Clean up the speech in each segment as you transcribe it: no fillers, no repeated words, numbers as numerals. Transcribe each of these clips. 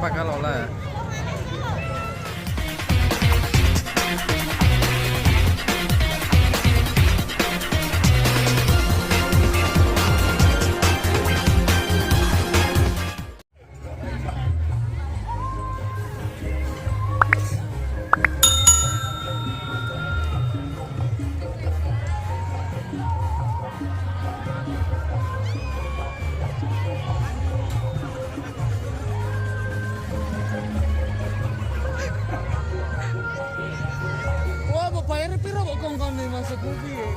bakal oleh. Wah, mau bayar piro kok kongkon nih maksudmu piye?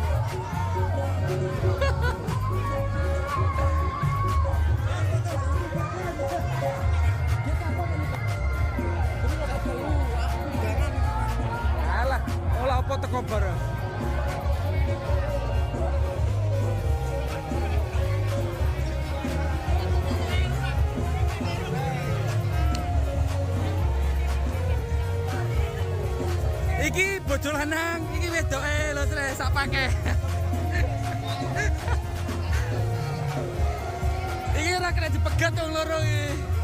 Alah, olah apa teko bareng? Iki bojo lanang, iki wedoke lho Sre, sak pake. Iki ora kena dipegat wong loro iki.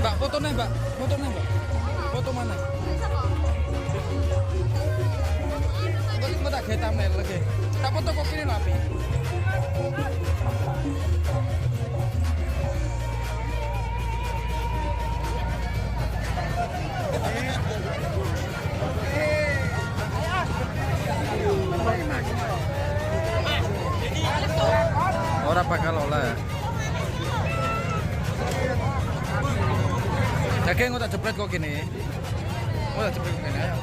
Mbak, fotonya Mbak, fotonya Mbak. Foto mana? Kok tak gawe thumbnail lagi. Tak foto kok kene lho api. Ora bakal oleh. Daging kok tak jepret kok gini. Oh, tak jepret kok gini ayo.